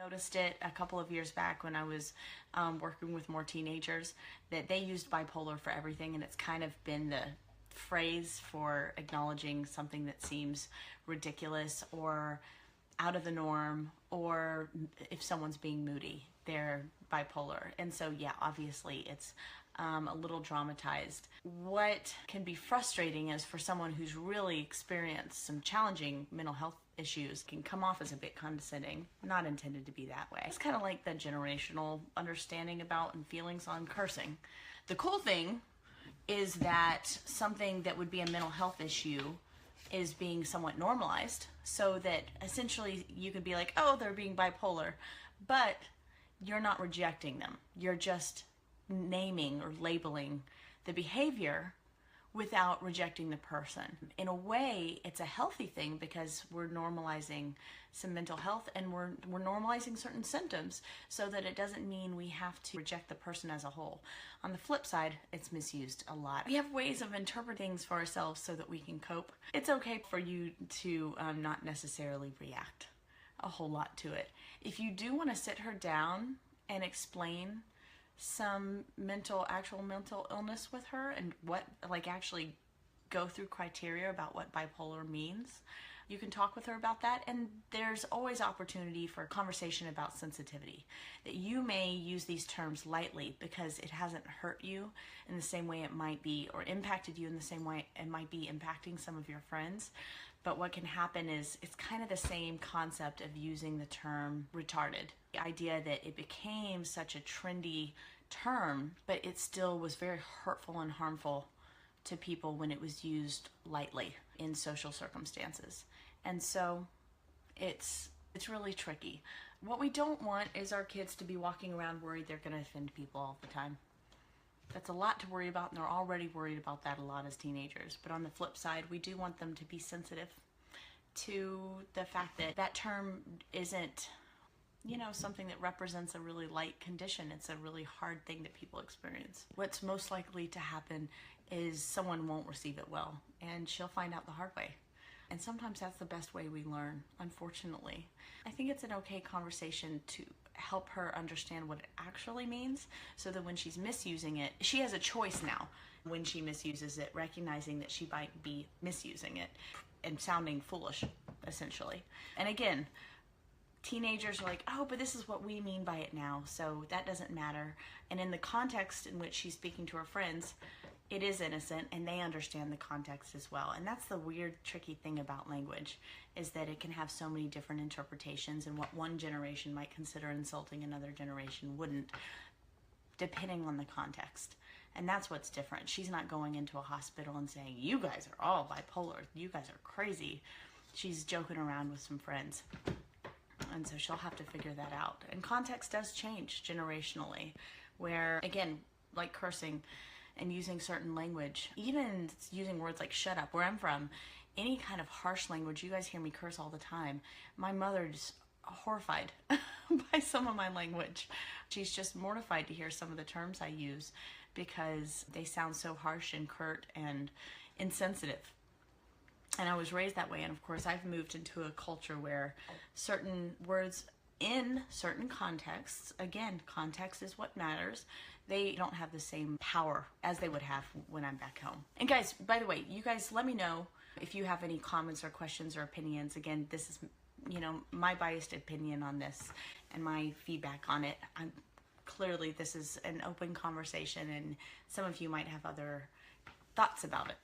Noticed it a couple of years back when I was working with more teenagers, that they used bipolar for everything, and it's kind of been the phrase for acknowledging something that seems ridiculous or out of the norm, or if someone's being moody, they're bipolar. And so yeah, obviously it's a little dramatized. What can be frustrating is for someone who's really experienced some challenging mental health issues, can come off as a bit condescending, not intended to be that way. It's kind of like the generational understanding about and feelings on cursing. The cool thing is that something that would be a mental health issue is being somewhat normalized, so that essentially you could be like, oh, they're being bipolar, but you're not rejecting them. You're just naming or labeling the behavior without rejecting the person. In a way, it's a healthy thing because we're normalizing some mental health, and we're normalizing certain symptoms so that it doesn't mean we have to reject the person as a whole. On the flip side, it's misused a lot. We have ways of interpreting things for ourselves so that we can cope. It's okay for you to not necessarily react a whole lot to it. If you do want to sit her down and explain some actual mental illness with her, and what, like, actually go through criteria about what bipolar means, you can talk with her about that. And there's always opportunity for a conversation about sensitivity, that you may use these terms lightly because it hasn't hurt you in the same way it might be, or impacted you in the same way it might be impacting some of your friends. But what can happen is it's kind of the same concept of using the term retarded. The idea that it became such a trendy term, but it still was very hurtful and harmful to people when it was used lightly in social circumstances. And so it's really tricky. What we don't want is our kids to be walking around worried they're going to offend people all the time. That's a lot to worry about, and they're already worried about that a lot as teenagers. But on the flip side, we do want them to be sensitive to the fact that that term isn't, something that represents a really light condition. It's a really hard thing that people experience. What's most likely to happen is someone won't receive it well, and she'll find out the hard way. And sometimes that's the best way we learn, unfortunately. I think it's an okay conversation to help her understand what it actually means, so that when she's misusing it, she has a choice now when she misuses it, recognizing that she might be misusing it and sounding foolish, essentially. And again, teenagers are like, oh, but this is what we mean by it now, so that doesn't matter. And in the context in which she's speaking to her friends, it is innocent, and they understand the context as well. And that's the weird, tricky thing about language, is that it can have so many different interpretations, and what one generation might consider insulting, another generation wouldn't, depending on the context. And that's what's different. She's not going into a hospital and saying, you guys are all bipolar, you guys are crazy. She's joking around with some friends. And so she'll have to figure that out. And context does change generationally, where, again, like cursing and using certain language, even using words like shut up. Where I'm from, any kind of harsh language, you guys hear me curse all the time. My mother's horrified by some of my language. She's just mortified to hear some of the terms I use because they sound so harsh and curt and insensitive. And I was raised that way, and of course I've moved into a culture where certain words in certain contexts, again, context is what matters, they don't have the same power as they would have when I'm back home. And guys, by the way, you guys let me know if you have any comments or questions or opinions. Again, this is, my biased opinion on this and my feedback on it. Clearly this is an open conversation, and some of you might have other thoughts about it.